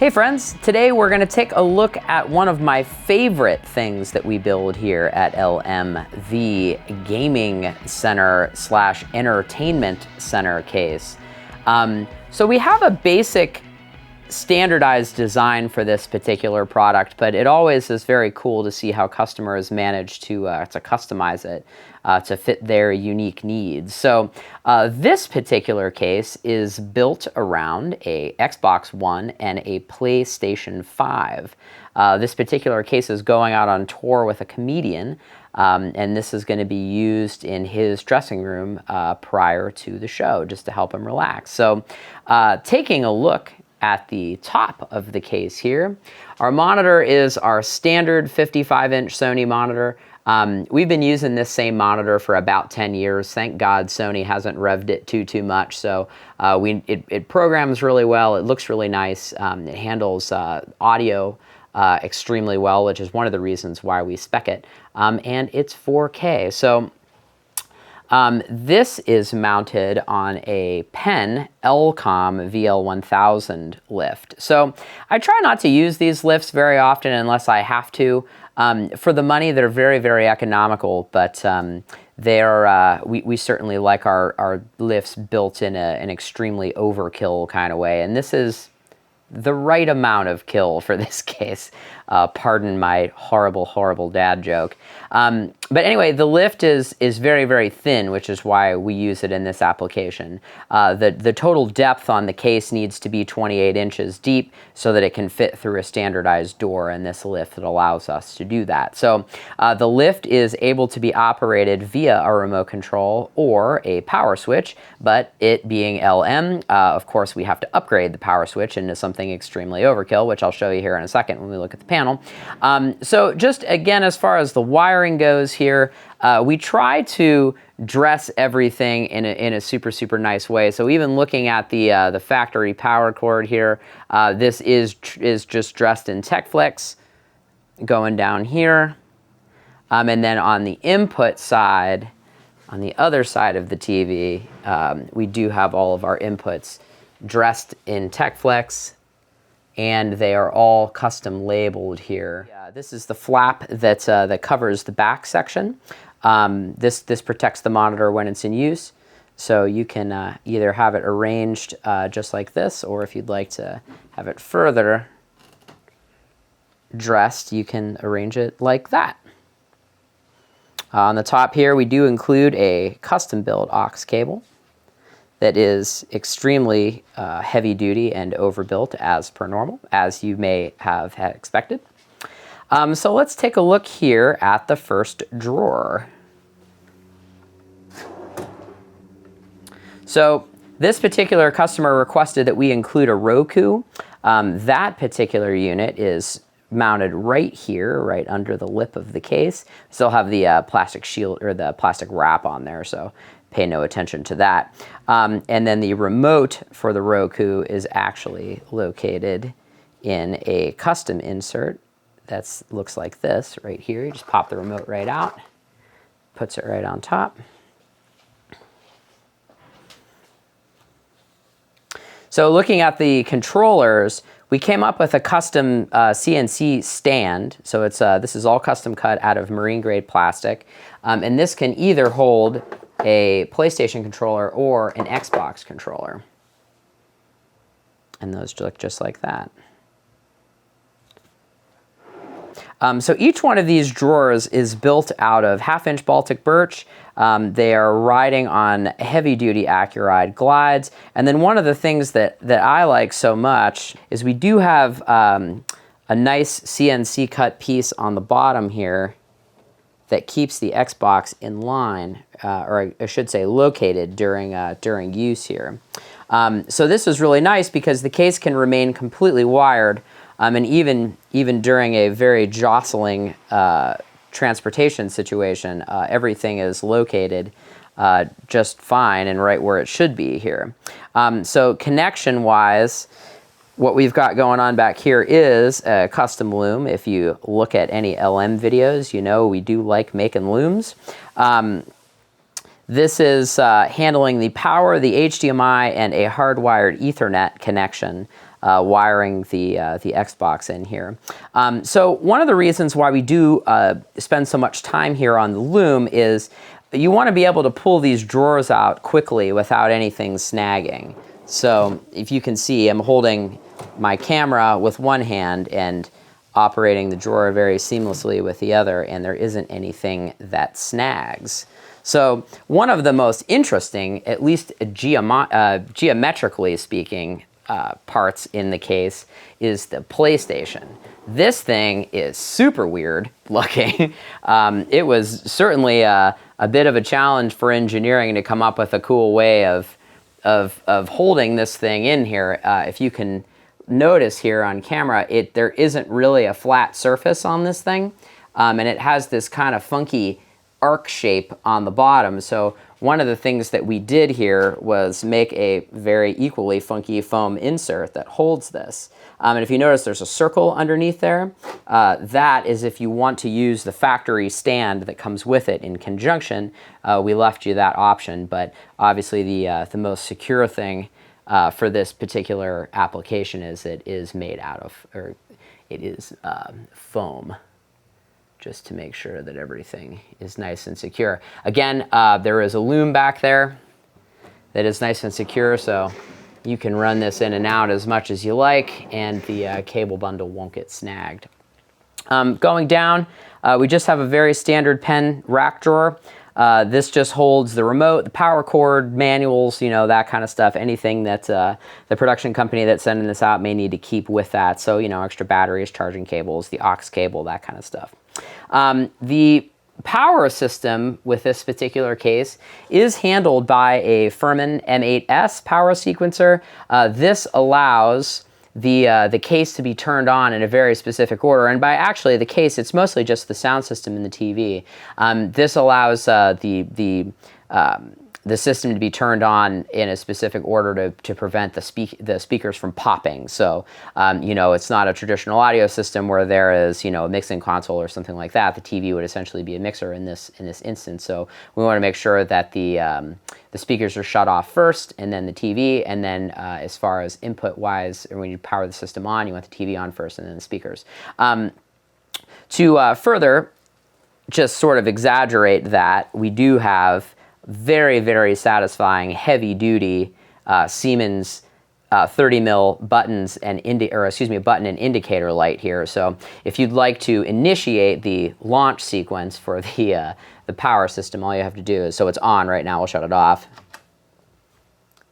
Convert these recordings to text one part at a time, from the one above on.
Hey friends, today we're going to take a look at one of my favorite things that we build here at LM, the gaming center slash entertainment center case. So we have a basic standardized design for this particular product, but it always is very cool to see how customers manage to customize it to fit their unique needs. So this particular case is built around a Xbox One and a PlayStation 5. This particular case is going out on tour with a comedian, and this is going to be used in his dressing room prior to the show, just to help him relax. So taking a look at the top of the case here, our monitor is our standard 55-inch Sony monitor. We've been using this same monitor for about 10 years. Thank God Sony hasn't revved it too much. So it programs really well. It looks really nice. It handles audio extremely well, which is one of the reasons why we spec it. And it's 4K. So this is mounted on a Pen Elcom VL1000 lift. So I try not to use these lifts very often unless I have to. For the money, they're very economical, but we certainly like our lifts built in an extremely overkill kind of way. And this is the right amount of kill for this case. Pardon my horrible dad joke. But anyway, the lift is very thin, which is why we use it in this application. The total depth on the case needs to be 28 inches deep so that it can fit through a standardized door, and this lift allows us to do that. So the lift is able to be operated via a remote control or a power switch, but it being LM, of course, we have to upgrade the power switch into something extremely overkill, which I'll show you here in a second when we look at the panel. So just again, as far as the wiring goes here, we try to dress everything in a super nice way. So even looking at the factory power cord here, this is just dressed in TechFlex, going down here, and then on the input side, on the other side of the TV, we do have all of our inputs dressed in TechFlex, and they are all custom labeled here. This is the flap that covers the back section. This protects the monitor when it's in use, so you can either have it arranged just like this, or if you'd like to have it further dressed, you can arrange it like that. On the top here, we do include a custom-built aux cable that is extremely heavy duty and overbuilt as per normal, as you may have had expected. So let's take a look here at the first drawer. So this particular customer requested that we include a Roku. That particular unit is mounted right here, right under the lip of the case. Still have the plastic shield or the plastic wrap on there, so pay no attention to that. And then the remote for the Roku is actually located in a custom insert that looks like this right here. You just pop the remote right out, puts it right on top. So looking at the controllers, we came up with a custom CNC stand. So it's this is all custom cut out of marine grade plastic. And this can either hold a PlayStation controller or an Xbox controller. And those look just like that. So each one of these drawers is built out of 1/2-inch Baltic birch. They are riding on heavy-duty Accuride glides. And then one of the things that I like so much is we do have a nice CNC cut piece on the bottom here that keeps the Xbox in line, or I should say located during use here. So this is really nice because the case can remain completely wired, and even during a very jostling transportation situation, everything is located just fine and right where it should be here. So connection-wise, what we've got going on back here is a custom loom. If you look at any LM videos, you know we do like making looms. This is handling the power, the HDMI, and a hardwired Ethernet connection wiring the Xbox in here. So one of the reasons why we do spend so much time here on the Loom is you want to be able to pull these drawers out quickly without anything snagging. So if you can see, I'm holding my camera with one hand and operating the drawer very seamlessly with the other, and there isn't anything that snags. So one of the most interesting, at least geometrically speaking, parts in the case is the PlayStation. This thing is super weird looking. It was certainly a bit of a challenge for engineering to come up with a cool way of holding this thing in here. If you can notice here on camera, there isn't really a flat surface on this thing, and it has this kind of funky arc shape on the bottom. So one of the things that we did here was make a very equally funky foam insert that holds this. And if you notice, there's a circle underneath there. That is if you want to use the factory stand that comes with it in conjunction. We left you that option, but obviously the most secure thing for this particular application is it is made out of, or it is foam, just to make sure that everything is nice and secure. Again, there is a loom back there that is nice and secure, so you can run this in and out as much as you like, and the cable bundle won't get snagged. Going down, we just have a very standard pen rack drawer. This just holds the remote, the power cord, manuals, you know, that kind of stuff. Anything that the production company that's sending this out may need to keep with that. So, you know, extra batteries, charging cables, the aux cable, that kind of stuff. The power system with this particular case is handled by a Furman M8S power sequencer. This allows the case to be turned on in a very specific order, and by actually the case, it's mostly just the sound system in the TV. This allows the system to be turned on in a specific order to prevent the speakers from popping. So, you know, it's not a traditional audio system where there is, you know, a mixing console or something like that. The TV would essentially be a mixer in this instance. So we want to make sure that the speakers are shut off first, and then the TV, and then as far as input-wise, when you power the system on, you want the TV on first, and then the speakers. To further just sort of exaggerate that, we do have very, very satisfying, heavy-duty Siemens 30 mil buttons and button and indicator light here. So if you'd like to initiate the launch sequence for the power system, all you have to do is, so it's on right now, we'll shut it off.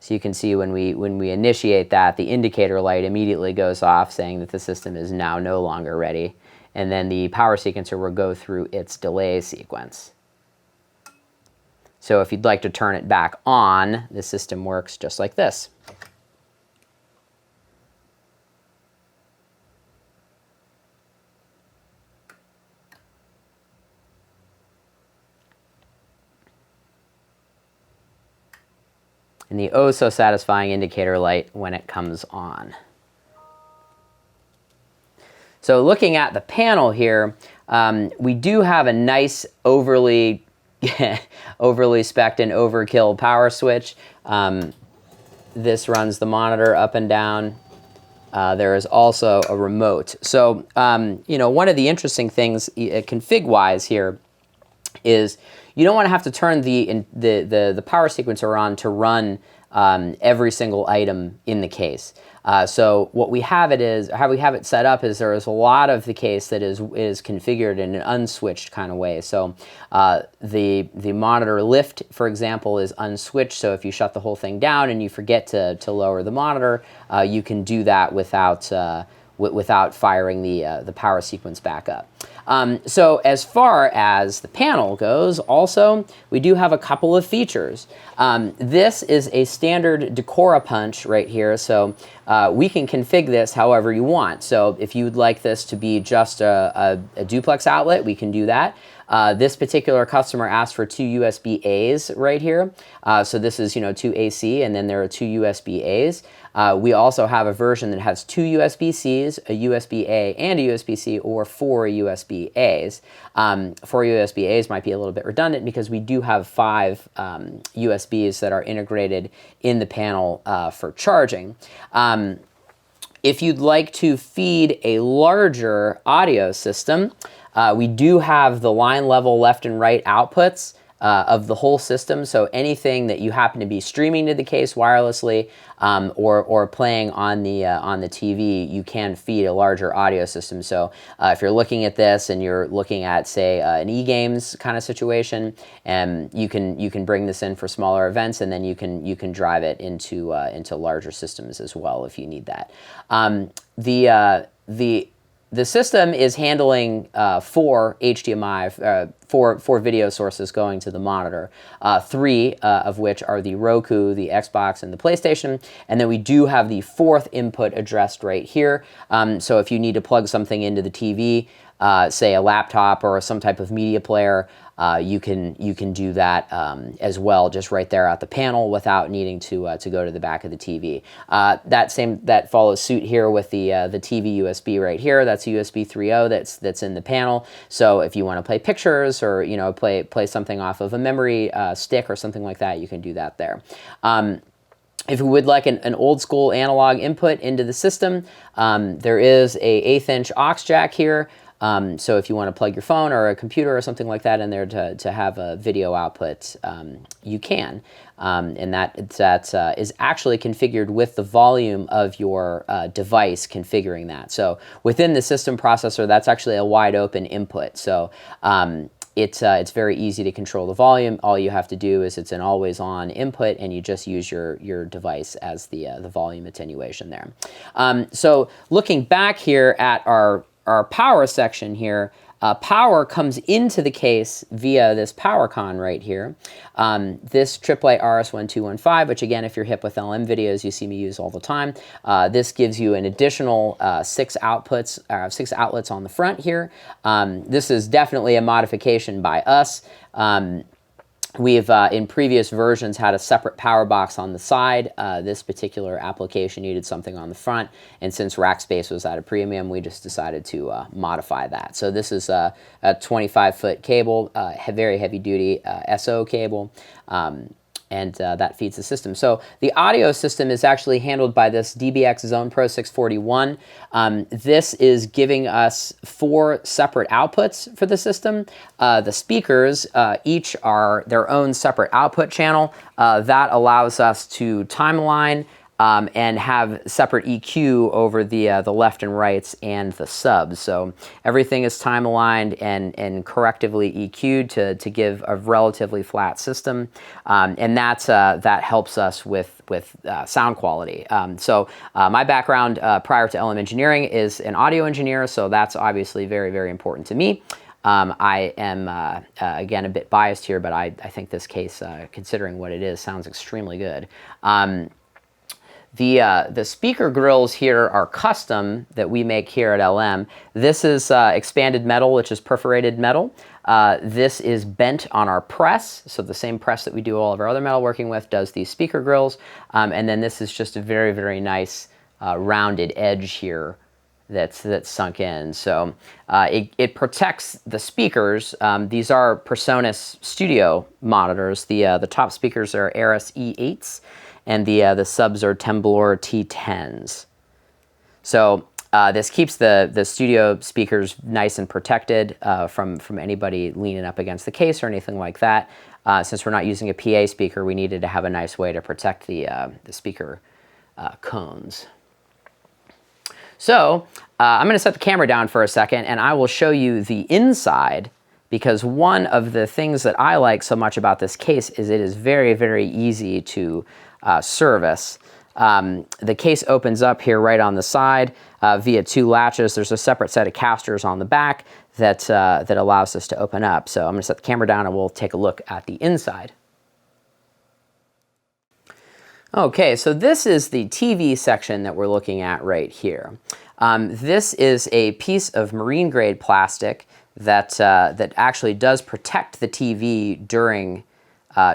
So you can see when we initiate that, the indicator light immediately goes off, saying that the system is now no longer ready. And then the power sequencer will go through its delay sequence. So if you'd like to turn it back on, the system works just like this. And the oh so satisfying indicator light when it comes on. So looking at the panel here, we do have a nice overly spec'd and overkill power switch. This runs the monitor up and down. There is also a remote. So, you know, one of the interesting things config-wise here is you don't want to have to turn the power sequencer on to run every single item in the case. So what we have how we have it set up is there is a lot of the case that is configured in an unswitched kind of way. So the monitor lift, for example, is unswitched. So if you shut the whole thing down and you forget to lower the monitor, you can do that without firing the power sequence back up. So as far as the panel goes, also, we do have a couple of features. This is a standard Decora punch right here, so we can config this however you want. So if you'd like this to be just a duplex outlet, we can do that. This particular customer asked for 2 USB-As right here. So this is, you know, 2 AC, and then there are 2 USB-As. We also have a version that has 2 USB-Cs, a USB-A, and a USB-C, or 4 USB-As. 4 USB-As might be a little bit redundant because we do have 5 USBs that are integrated in the panel for charging. If you'd like to feed a larger audio system, we do have the line level left and right outputs of the whole system. So anything that you happen to be streaming to the case wirelessly or playing on the TV, you can feed a larger audio system. So if you're looking at this and you're looking at, say, an e-games kind of situation, you can bring this in for smaller events, and then you can drive it into larger systems as well if you need that. The system is handling 4 HDMI, four video sources going to the monitor, 3 of which are the Roku, the Xbox, and the PlayStation. And then we do have the 4th input addressed right here. So if you need to plug something into the TV, say a laptop or some type of media player, you can do that as well, just right there at the panel without needing to go to the back of the TV. That follows suit here with the TV USB right here. That's USB 3.0 that's in the panel. So if you want to play pictures or play something off of a memory stick or something like that, you can do that there. If we would like an old school analog input into the system, there is a 1/8 inch aux jack here. So if you want to plug your phone or a computer or something like that in there to have a video output, you can. And that is actually configured with the volume of your device configuring that. So within the system processor, that's actually a wide open input. So it's very easy to control the volume. All you have to do is it's an always on input, and you just use your device as the volume attenuation there. So looking back here at our power section here, power comes into the case via this power con right here. This AAA RS1215, which again, if you're hip with LM videos, you see me use all the time. This gives you an additional 6 outlets on the front here. This is definitely a modification by us. We've, in previous versions, had a separate power box on the side. This particular application needed something on the front, and since rack space was at a premium, we just decided to modify that. So this is a 25-foot cable, very heavy-duty SO cable, and that feeds the system. So the audio system is actually handled by this DBX Zone Pro 641. This is giving us 4 separate outputs for the system. The speakers each are their own separate output channel. That allows us to timeline and have separate EQ over the left and rights and the subs. So everything is time aligned and correctively EQ'd to give a relatively flat system, and that helps us with sound quality. So my background prior to LM Engineering is an audio engineer, so that's obviously very, very important to me. I am, again, a bit biased here, but I think this case, considering what it is, sounds extremely good. The speaker grills here are custom that we make here at LM. This is expanded metal, which is perforated metal. This is bent on our press, so the same press that we do all of our other metalworking with does these speaker grills. And then this is just a very, very nice rounded edge here that's sunk in. So it protects the speakers. These are Presonus studio monitors. The top speakers are Aris E8s. And the subs are Temblor T10s. So this keeps the studio speakers nice and protected from anybody leaning up against the case or anything like that. Since we're not using a PA speaker, we needed to have a nice way to protect the speaker cones. So I'm going to set the camera down for a second, and I will show you the inside, because one of the things that I like so much about this case is it is very, very easy to service. The case opens up here right on the side via 2 latches. There's a separate set of casters on the back that allows us to open up. So I'm going to set the camera down and we'll take a look at the inside. Okay, so this is the TV section that we're looking at right here. This is a piece of marine grade plastic that actually does protect the TV during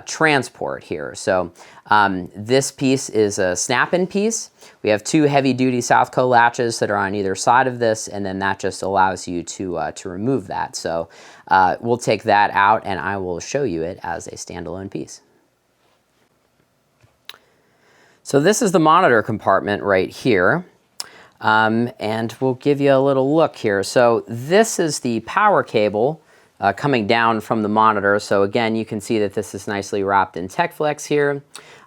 transport here. So this piece is a snap-in piece. We have 2 heavy-duty Southco latches that are on either side of this, and then that just allows you to remove that. So we'll take that out, and I will show you it as a standalone piece. So this is the monitor compartment right here. and we'll give you a little look here. So this is the power cable coming down from the monitor. So again, you can see that this is nicely wrapped in TechFlex here.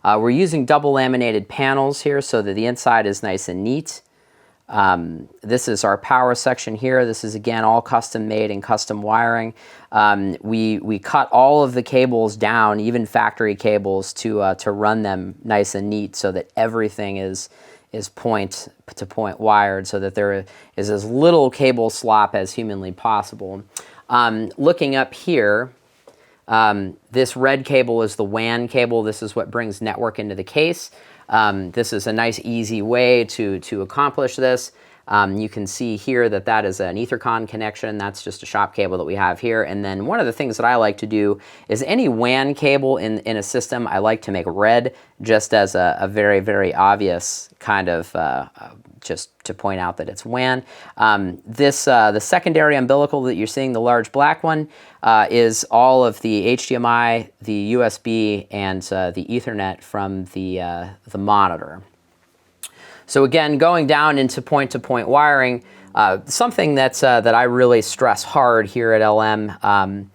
We're using double laminated panels here so that the inside is nice and neat. This is our power section here. This is again all custom made and custom wiring. We cut all of the cables down, even factory cables, to run them nice and neat so that everything is point to point wired so that there is as little cable slop as humanly possible. Looking up here, this red cable is the WAN cable. This is what brings network into the case. This is a nice, easy way to accomplish this. You can see here that that is an Ethercon connection. That's just a shop cable that we have here. And then one of the things that I like to do is any WAN cable in a system, I like to make red just as a very, very obvious kind of just to point out that it's WAN. The secondary umbilical that you're seeing, the large black one, is all of the HDMI, the USB, and the Ethernet from the monitor. So again, going down into point-to-point wiring, something that I really stress hard here at LM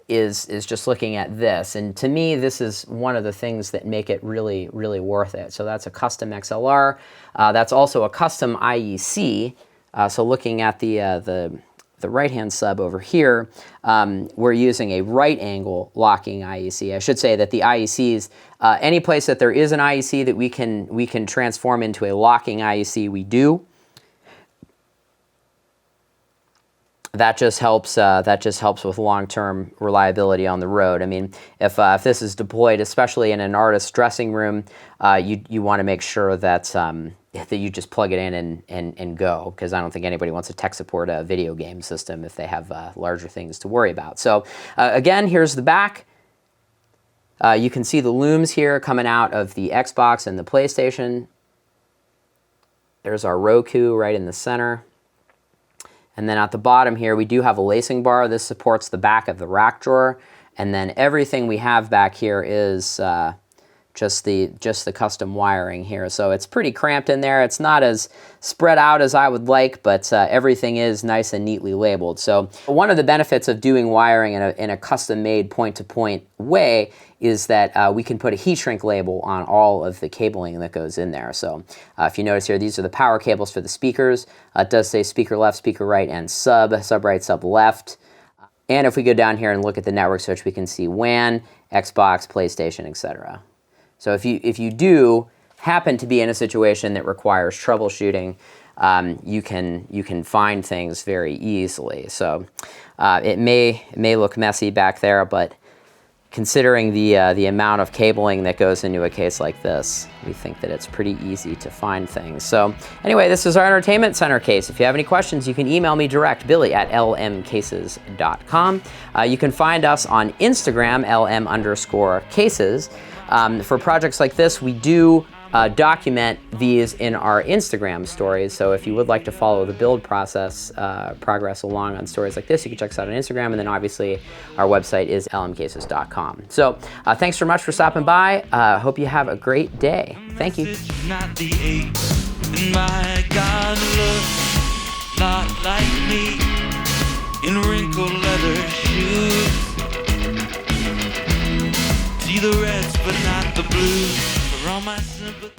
is just looking at this. And to me, this is one of the things that make it really, really worth it. So that's a custom XLR. That's also a custom IEC. So looking at the right-hand sub over here, we're using a right-angle locking IEC. I should say that the IECs, any place that there is an IEC that we can transform into a locking IEC, we do. That just helps with long-term reliability on the road. I mean, if this is deployed, especially in an artist's dressing room, you want to make sure that you just plug it in and go, because I don't think anybody wants to tech support a video game system if they have larger things to worry about. So again, here's the back. You can see the looms here coming out of the Xbox and the PlayStation. There's our Roku right in the center. And then at the bottom here, we do have a lacing bar. This supports the back of the rack drawer. And then everything we have back here is just the custom wiring here. So it's pretty cramped in there. It's not as spread out as I would like, but everything is nice and neatly labeled. So one of the benefits of doing wiring in a custom-made point-to-point way is that we can put a heat shrink label on all of the cabling that goes in there. So if you notice here, these are the power cables for the speakers. It does say speaker left, speaker right, and sub right, sub left. And if we go down here and look at the network switch, we can see WAN, Xbox, PlayStation, etc. So if you do happen to be in a situation that requires troubleshooting, you can find things very easily. So it may look messy back there, but considering the amount of cabling that goes into a case like this, we think that it's pretty easy to find things. So anyway, this is our entertainment center case. If you have any questions, you can email me direct, billy@lmcases.com. You can find us on Instagram, lm_cases. For projects like this, we do document these in our Instagram stories. So if you would like to follow the build process, progress along on stories like this, you can check us out on Instagram. And then obviously our website is lmcases.com. So thanks so much for stopping by. Hope you have a great day. Thank you. Not the ape in my God looks not like me in wrinkled leather shoes. See the reds but not the blues for all my sympathy.